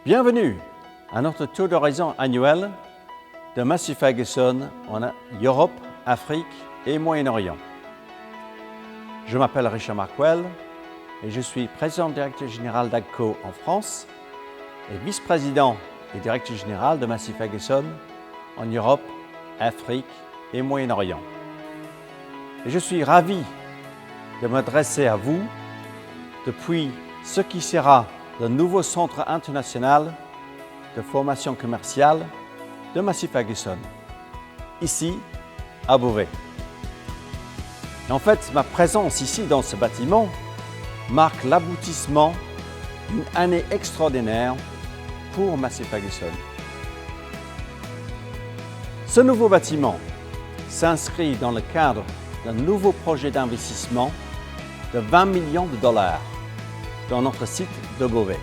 Bienvenue à notre tour d'horizon annuel de Massey Ferguson en Europe, Afrique et Moyen-Orient. Je m'appelle Richard Markwell et je suis président directeur général d'AGCO en France et vice-président et directeur général de Massey Ferguson en Europe, Afrique et Moyen-Orient. Et je suis ravi de m'adresser à vous depuis ce qui sera le nouveau centre international de formation commerciale de Massey Ferguson, ici à Beauvais. En fait, ma présence ici dans ce bâtiment marque l'aboutissement d'une année extraordinaire pour Massey Ferguson. Ce nouveau bâtiment s'inscrit dans le cadre d'un nouveau projet d'investissement de 20 millions de dollars dans notre site de Beauvais.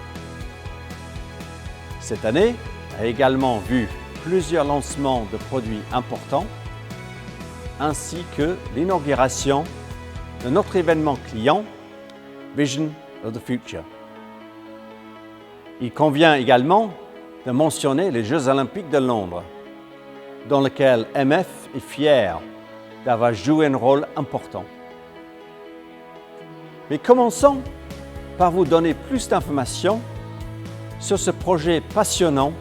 Cette année a également vu plusieurs lancements de produits importants ainsi que l'inauguration de notre événement client Vision of the Future. Il convient également de mentionner les Jeux Olympiques de Londres, dans lesquels MF est fier d'avoir joué un rôle important. Mais commençons par vous donner plus d'informations sur ce projet passionnant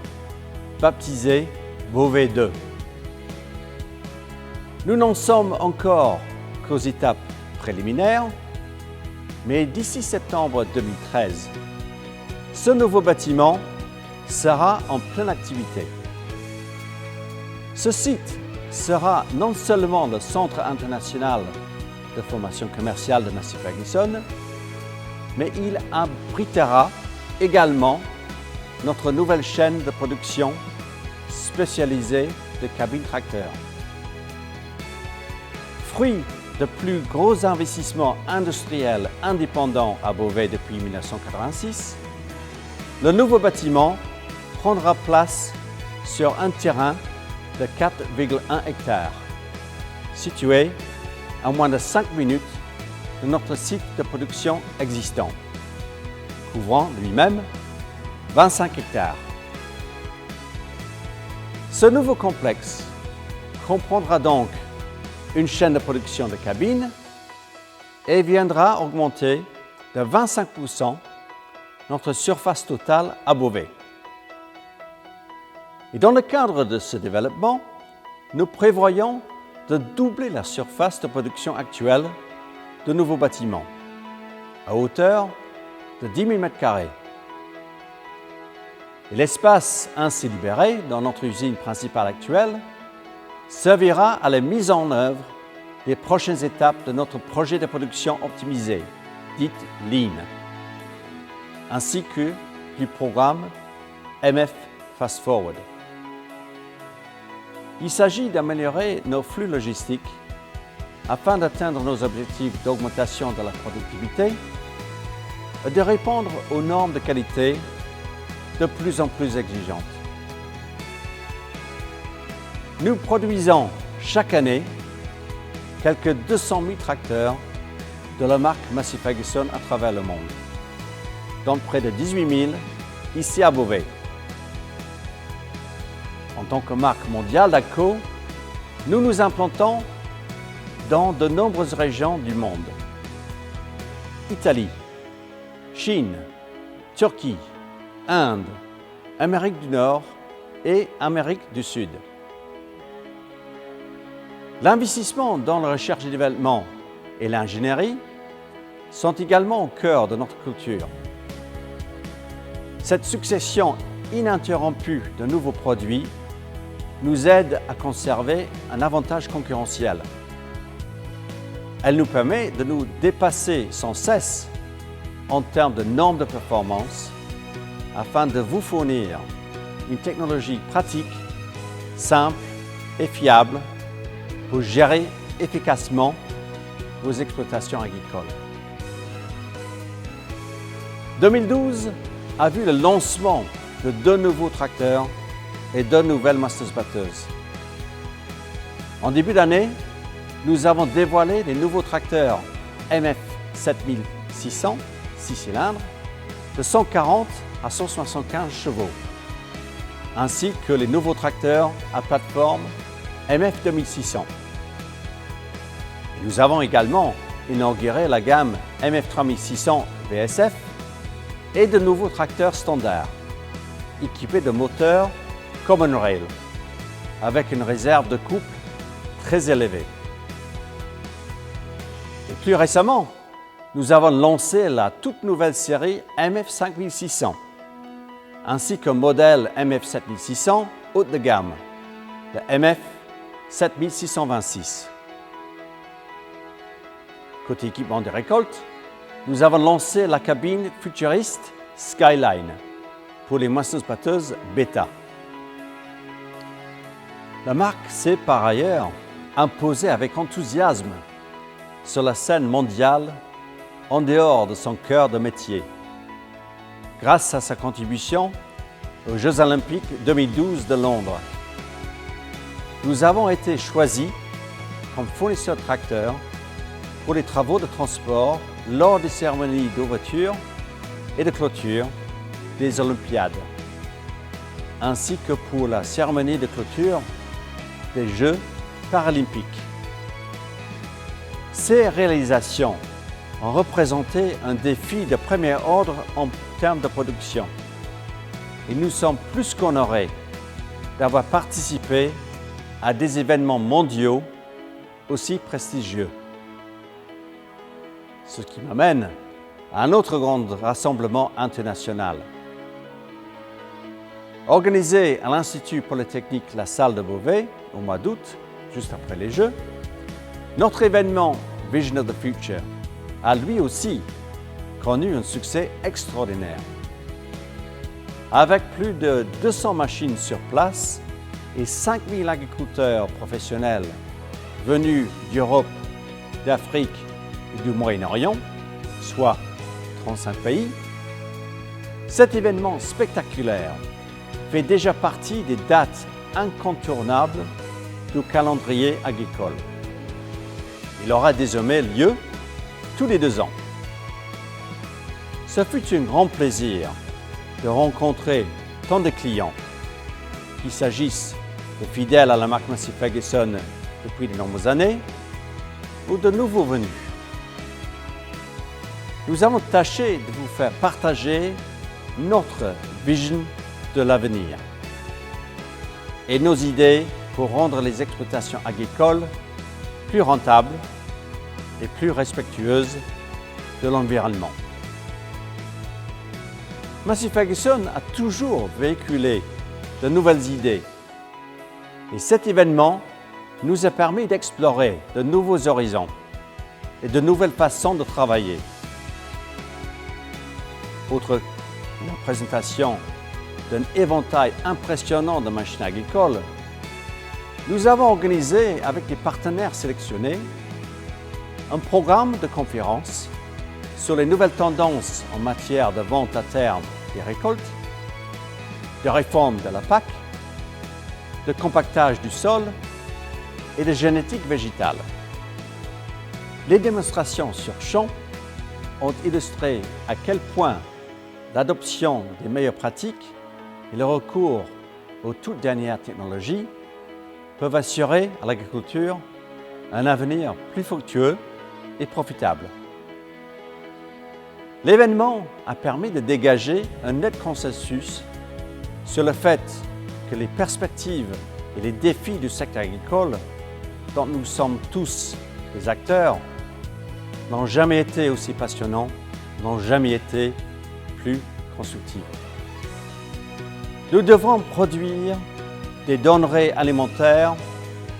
baptisé Beauvais 2. Nous n'en sommes encore qu'aux étapes préliminaires, mais d'ici septembre 2013, ce nouveau bâtiment sera en pleine activité. Ce site sera non seulement le centre international de formation commerciale de Massey Ferguson, mais il abritera également notre nouvelle chaîne de production spécialisée de cabines tracteurs. Fruit de plus gros investissements industriels indépendants à Beauvais depuis 1986, le nouveau bâtiment prendra place sur un terrain de 4,1 hectares, situé à moins de 5 minutes de notre site de production existant, couvrant lui-même 25 hectares. Ce nouveau complexe comprendra donc une chaîne de production de cabines et viendra augmenter de 25% notre surface totale à Beauvais. Et dans le cadre de ce développement, nous prévoyons de doubler la surface de production actuelle de nouveaux bâtiments, à hauteur de 10 000 m². Et l'espace ainsi libéré dans notre usine principale actuelle servira à la mise en œuvre des prochaines étapes de notre projet de production optimisé, dite Lean, ainsi que du programme MF Fast Forward. Il s'agit d'améliorer nos flux logistiques afin d'atteindre nos objectifs d'augmentation de la productivité et de répondre aux normes de qualité de plus en plus exigeantes. Nous produisons chaque année quelques 200 000 tracteurs de la marque Massey Ferguson à travers le monde, dont près de 18 000 ici à Beauvais. En tant que marque mondiale d'AGCO, nous nous implantons dans de nombreuses régions du monde. Italie, Chine, Turquie, Inde, Amérique du Nord et Amérique du Sud. L'investissement dans la recherche et développement et l'ingénierie sont également au cœur de notre culture. Cette succession ininterrompue de nouveaux produits nous aide à conserver un avantage concurrentiel. Elle nous permet de nous dépasser sans cesse en termes de normes de performance afin de vous fournir une technologie pratique, simple et fiable pour gérer efficacement vos exploitations agricoles. 2012 a vu le lancement de 2 nouveaux tracteurs et 2 nouvelles masters-batteuses. En début d'année, nous avons dévoilé les nouveaux tracteurs MF 7600 6 cylindres de 140 à 175 chevaux, ainsi que les nouveaux tracteurs à plateforme MF 2600. Nous avons également inauguré la gamme MF 3600 VSF et de nouveaux tracteurs standards, équipés de moteurs Common Rail, avec une réserve de couple très élevée. Et plus récemment, nous avons lancé la toute nouvelle série MF 5600, ainsi qu'un modèle MF 7600 haut de gamme, le MF 7626. Côté équipement de récolte, nous avons lancé la cabine futuriste Skyline pour les moissonneuses-batteuses Beta. La marque s'est par ailleurs imposée avec enthousiasme sur la scène mondiale en dehors de son cœur de métier, grâce à sa contribution aux Jeux olympiques 2012 de Londres. Nous avons été choisis comme fournisseur de tracteurs pour les travaux de transport lors des cérémonies d'ouverture et de clôture des Olympiades, ainsi que pour la cérémonie de clôture des Jeux paralympiques. Ces réalisations ont représenté un défi de premier ordre en termes de production. Et nous sommes plus qu'honorés d'avoir participé à des événements mondiaux aussi prestigieux. Ce qui m'amène à un autre grand rassemblement international. Organisé à l'Institut Polytechnique La Salle de Beauvais au mois d'août, juste après les Jeux, notre événement Vision of the Future a lui aussi connu un succès extraordinaire. Avec plus de 200 machines sur place et 5000 agriculteurs professionnels venus d'Europe, d'Afrique et du Moyen-Orient, soit 35 pays, cet événement spectaculaire fait déjà partie des dates incontournables du calendrier agricole. Il aura désormais lieu tous les 2 ans. Ce fut un grand plaisir de rencontrer tant de clients, qu'il s'agisse de fidèles à la marque Massey Ferguson depuis de nombreuses années ou de nouveaux venus. Nous avons tâché de vous faire partager notre vision de l'avenir et nos idées pour rendre les exploitations agricoles plus rentables et plus respectueuses de l'environnement. Massey Ferguson a toujours véhiculé de nouvelles idées et cet événement nous a permis d'explorer de nouveaux horizons et de nouvelles façons de travailler. Outre la présentation d'un éventail impressionnant de machines agricoles, nous avons organisé avec des partenaires sélectionnés un programme de conférences sur les nouvelles tendances en matière de vente à terme des récoltes, de réforme de la PAC, de compactage du sol et de génétique végétale. Les démonstrations sur champ ont illustré à quel point l'adoption des meilleures pratiques et le recours aux toutes dernières technologies peuvent assurer à l'agriculture un avenir plus fructueux et profitable. L'événement a permis de dégager un net consensus sur le fait que les perspectives et les défis du secteur agricole, dont nous sommes tous des acteurs, n'ont jamais été aussi passionnants, n'ont jamais été plus constructifs. Nous devrons produire des denrées alimentaires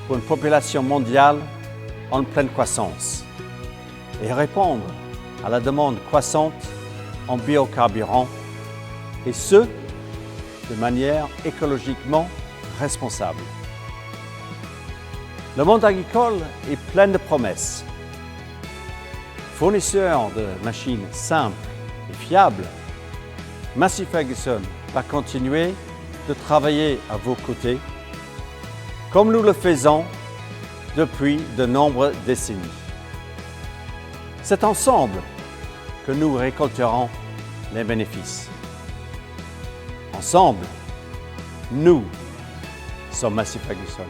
pour une population mondiale en pleine croissance et répondre à la demande croissante en biocarburants, et ce, de manière écologiquement responsable. Le monde agricole est plein de promesses. Fournisseur de machines simples et fiables, Massey Ferguson va continuer de travailler à vos côtés, comme nous le faisons depuis de nombreuses décennies. C'est ensemble que nous récolterons les bénéfices. Ensemble, nous sommes Massif Ferguson.